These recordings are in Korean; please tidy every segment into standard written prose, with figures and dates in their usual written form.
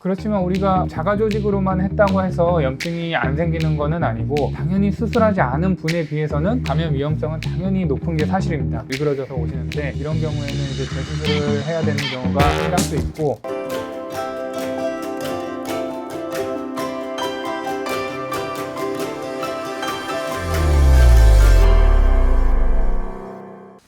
그렇지만 우리가 자가 조직으로만 했다고 해서 염증이 안 생기는 것은 아니고, 당연히 수술하지 않은 분에 비해서는 감염 위험성은 당연히 높은 게 사실입니다. 일그러져서 오시는데 이런 경우에는 이제 재수술을 해야 되는 경우가 상당수 있고,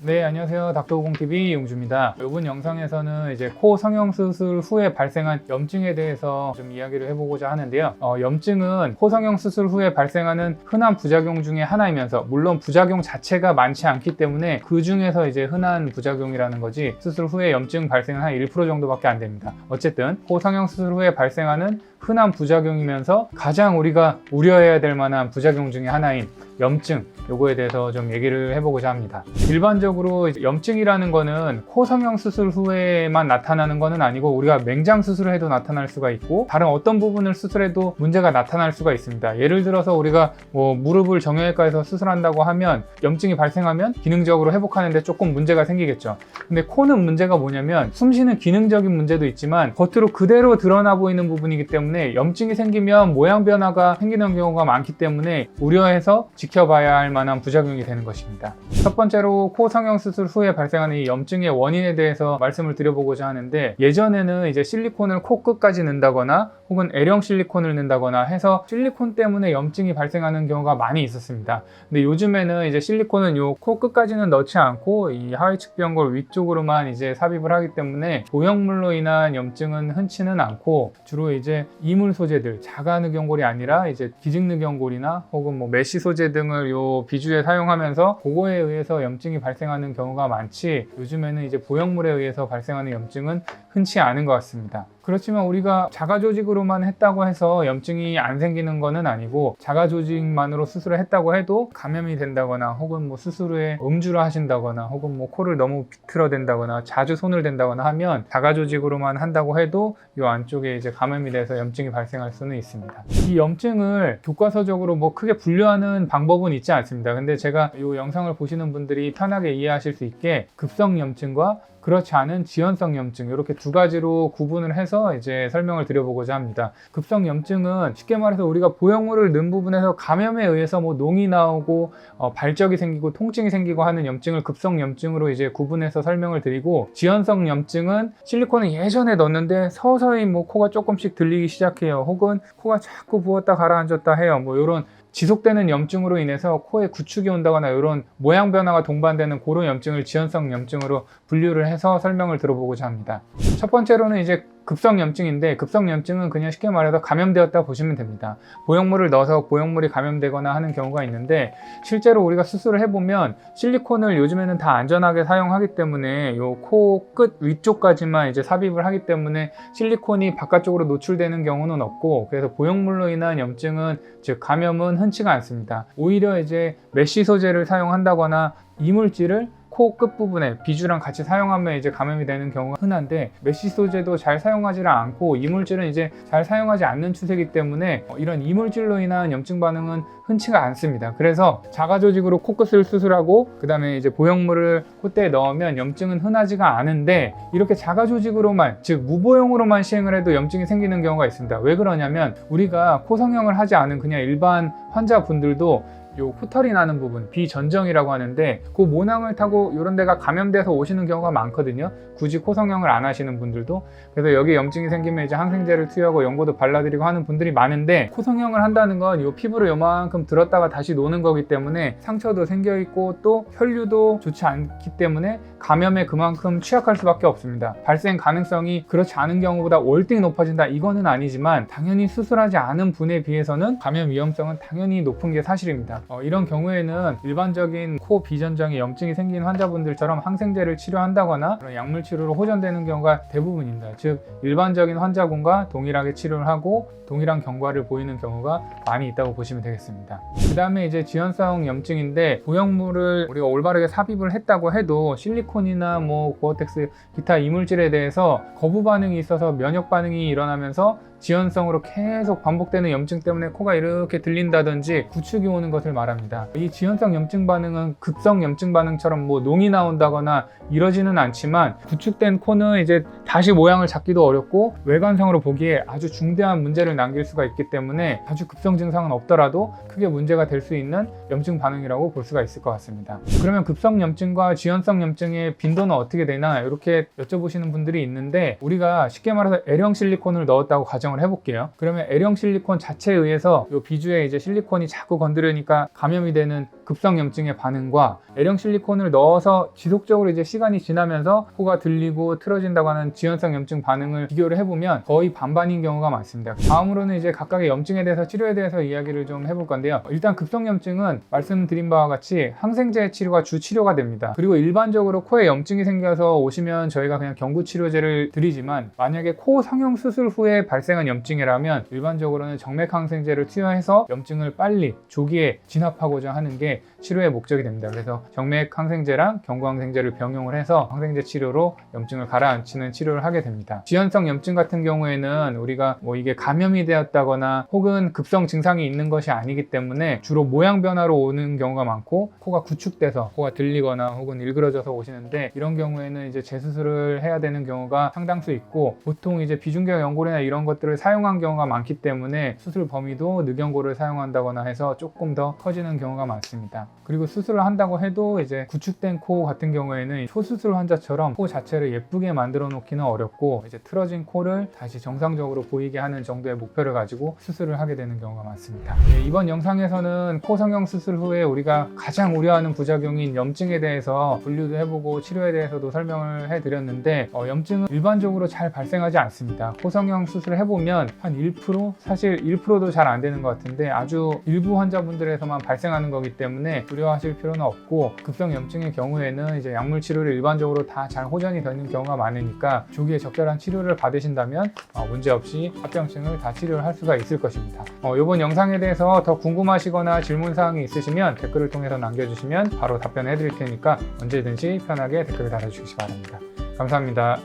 네, 안녕하세요. 닥터우공TV 용주입니다. 이번 영상에서는 이제 코 성형 수술 후에 발생한 염증에 대해서 좀 이야기를 해보고자 하는데요. 염증은 코 성형 수술 후에 발생하는 흔한 부작용 중에 하나이면서, 물론 부작용 자체가 많지 않기 때문에 그 중에서 이제 흔한 부작용이라는 거지, 수술 후에 염증 발생은 한 1% 정도밖에 안 됩니다. 어쨌든 코 성형 수술 후에 발생하는 흔한 부작용이면서 가장 우리가 우려해야 될 만한 부작용 중에 하나인 염증, 요거에 대해서 좀 얘기를 해보고자 합니다. 일반적으로 염증이라는 거는 코 성형 수술 후에만 나타나는 거는 아니고, 우리가 맹장 수술을 해도 나타날 수가 있고, 다른 어떤 부분을 수술해도 문제가 나타날 수가 있습니다. 예를 들어서 우리가 무릎을 정형외과에서 수술한다고 하면 염증이 발생하면 기능적으로 회복하는데 조금 문제가 생기겠죠. 근데 코는 문제가 뭐냐면, 숨쉬는 기능적인 문제도 있지만 겉으로 그대로 드러나 보이는 부분이기 때문에 염증이 생기면 모양 변화가 생기는 경우가 많기 때문에 우려해서 지켜봐야 할 만한 부작용이 되는 것입니다. 첫 번째로 코 성형 수술 후에 발생하는 이 염증의 원인에 대해서 말씀을 드려보고자 하는데, 예전에는 이제 실리콘을 코 끝까지 넣는다거나 혹은 L형 실리콘을 넣는다거나 해서 실리콘 때문에 염증이 발생하는 경우가 많이 있었습니다. 근데 요즘에는 이제 실리콘은 요 코 끝까지는 넣지 않고 이 하위측 비연골 위쪽으로만 이제 삽입을 하기 때문에 보형물로 인한 염증은 흔치는 않고, 주로 이제 이물 소재들, 자가늑연골이 아니라 이제 기직늑연골이나 혹은 메쉬 소재 등을 요 비주에 사용하면서 그거에 의해서 염증이 발생하는 경우가 많지, 요즘에는 이제 보형물에 의해서 발생하는 염증은 흔치 않은 것 같습니다. 그렇지만 우리가 자가 조직으로만 했다고 해서 염증이 안 생기는 것은 아니고, 자가 조직만으로 수술을 했다고 해도 감염이 된다거나 혹은 수술 후에 음주를 하신다거나 혹은 코를 너무 비틀어 댄다거나 자주 손을 댄다거나 하면 자가 조직으로만 한다고 해도 이 안쪽에 이제 감염이 돼서 염증이 발생할 수는 있습니다. 이 염증을 교과서적으로 크게 분류하는 방법은 있지 않습니다. 근데 제가 이 영상을 보시는 분들이 편하게 이해하실 수 있게 급성 염증과 그렇지 않은 지연성 염증, 이렇게 두 가지로 구분을 해서 이제 설명을 드려보고자 합니다. 급성 염증은 쉽게 말해서 우리가 보형물을 넣은 부분에서 감염에 의해서 농이 나오고 발적이 생기고 통증이 생기고 하는 염증을 급성 염증으로 이제 구분해서 설명을 드리고, 지연성 염증은 실리콘을 예전에 넣었는데 서서히 코가 조금씩 들리기 시작해요. 혹은 코가 자꾸 부었다 가라앉았다 해요. 이런 지속되는 염증으로 인해서 코에 구축이 온다거나 이런 모양 변화가 동반되는 그런 염증을 지연성 염증으로 분류를 해서 설명을 들어보고자 합니다. 첫 번째로는 이제 급성 염증인데, 급성 염증은 그냥 쉽게 말해서 감염되었다 보시면 됩니다. 보형물을 넣어서 보형물이 감염되거나 하는 경우가 있는데, 실제로 우리가 수술을 해보면 실리콘을 요즘에는 다 안전하게 사용하기 때문에 요 코 끝 위쪽까지만 이제 삽입을 하기 때문에 실리콘이 바깥쪽으로 노출되는 경우는 없고, 그래서 보형물로 인한 염증은, 즉 감염은 흔치가 않습니다. 오히려 이제 메쉬 소재를 사용한다거나 이물질을 코 끝부분에 비주랑 같이 사용하면 이제 감염이 되는 경우가 흔한데, 메쉬 소재도 잘 사용하지를 않고 이물질은 이제 잘 사용하지 않는 추세이기 때문에 이런 이물질로 인한 염증 반응은 흔치가 않습니다. 그래서 자가 조직으로 코끝을 수술하고 그 다음에 이제 보형물을 콧대에 넣으면 염증은 흔하지가 않은데, 이렇게 자가 조직으로만, 즉 무보형으로만 시행을 해도 염증이 생기는 경우가 있습니다. 왜 그러냐면, 우리가 코 성형을 하지 않은 그냥 일반 환자분들도 요 코털이 나는 부분, 비전정이라고 하는데, 그 모낭을 타고 이런 데가 감염돼서 오시는 경우가 많거든요. 굳이 코 성형을 안 하시는 분들도. 그래서 여기 염증이 생기면 이제 항생제를 투여하고 연고도 발라드리고 하는 분들이 많은데, 코 성형을 한다는 건 요 피부를 요만큼 들었다가 다시 노는 거기 때문에 상처도 생겨 있고 또 혈류도 좋지 않기 때문에 감염에 그만큼 취약할 수밖에 없습니다. 발생 가능성이 그렇지 않은 경우보다 월등히 높아진다, 이거는 아니지만 당연히 수술하지 않은 분에 비해서는 감염 위험성은 당연히 높은 게 사실입니다. 이런 경우에는 일반적인 코 비전정에 염증이 생긴 환자분들처럼 항생제를 치료한다거나 그런 약물 치료로 호전되는 경우가 대부분입니다. 즉 일반적인 환자군과 동일하게 치료를 하고 동일한 경과를 보이는 경우가 많이 있다고 보시면 되겠습니다. 그 다음에 이제 지연성 염증인데, 보형물을 우리가 올바르게 삽입을 했다고 해도 실리콘이나 고어텍스 기타 이물질에 대해서 거부 반응이 있어서 면역 반응이 일어나면서 지연성으로 계속 반복되는 염증 때문에 코가 이렇게 들린다든지 구축이 오는 것을 말합니다. 이 지연성 염증 반응은 급성 염증 반응처럼 뭐 농이 나온다거나 이러지는 않지만 구축된 코는 이제 다시 모양을 잡기도 어렵고 외관상으로 보기에 아주 중대한 문제를 남길 수가 있기 때문에 아주 급성 증상은 없더라도 크게 문제가 될 수 있는 염증 반응이라고 볼 수가 있을 것 같습니다. 그러면 급성 염증과 지연성 염증의 빈도는 어떻게 되나 이렇게 여쭤보시는 분들이 있는데, 우리가 쉽게 말해서 L형 실리콘을 넣었다고 가정을 해볼게요. 그러면 L형 실리콘 자체에 의해서 이 비주에 이제 실리콘이 자꾸 건드리니까 감염이 되는 급성 염증의 반응과 L형 실리콘을 넣어서 지속적으로 이제 시간이 지나면서 코가 들리고 틀어진다고 하는 지연성 염증 반응을 비교를 해보면 거의 반반인 경우가 많습니다. 다음으로는 이제 각각의 염증에 대해서 치료에 대해서 이야기를 좀 해볼 건데요. 일단 급성 염증은 말씀드린 바와 같이 항생제 치료가 주 치료가 됩니다. 그리고 일반적으로 코에 염증이 생겨서 오시면 저희가 그냥 경구 치료제를 드리지만, 만약에 코 성형 수술 후에 발생한 염증이라면 일반적으로는 정맥 항생제를 투여해서 염증을 빨리 조기에 진압하고자 하는 게 치료의 목적이 됩니다. 그래서 정맥 항생제랑 경구 항생제를 병용을 해서 항생제 치료로 염증을 가라앉히는 치료를 하게 됩니다. 지연성 염증 같은 경우에는 우리가 뭐 이게 감염이 되었다거나 혹은 급성 증상이 있는 것이 아니기 때문에 주로 모양 변화로 오는 경우가 많고, 코가 구축돼서 코가 들리거나 혹은 일그러져서 오시는데, 이런 경우에는 이제 재수술을 해야 되는 경우가 상당수 있고, 보통 이제 비중격 연골이나 이런 것들을 사용한 경우가 많기 때문에 수술 범위도 늑연골을 사용한다거나 해서 조금 더 커지는 경우가 많습니다. 그리고 수술을 한다고 해도 이제 구축된 코 같은 경우에는 초수술 환자처럼 코 자체를 예쁘게 만들어 놓기는 어렵고, 이제 틀어진 코를 다시 정상적으로 보이게 하는 정도의 목표를 가지고 수술을 하게 되는 경우가 많습니다. 이번 영상에서는 코 성형 수술 후에 우리가 가장 우려하는 부작용인 염증에 대해서 분류도 해보고 치료에 대해서도 설명을 해드렸는데, 염증은 일반적으로 잘 발생하지 않습니다. 코 성형 수술을 해보면 한 1%? 사실 1%도 잘 안 되는 것 같은데 아주 일부 환자분들에서만 발생하는 거기 때문에 두려워하실 필요는 없고, 급성 염증의 경우에는 이제 약물 치료를 일반적으로 다 잘 호전이 되는 경우가 많으니까 조기에 적절한 치료를 받으신다면 문제없이 합병증을 다 치료를 할 수가 있을 것입니다. 이번 영상에 대해서 더 궁금하시거나 질문사항이 있으시면 댓글을 통해서 남겨주시면 바로 답변해 드릴 테니까 언제든지 편하게 댓글을 달아주시기 바랍니다. 감사합니다.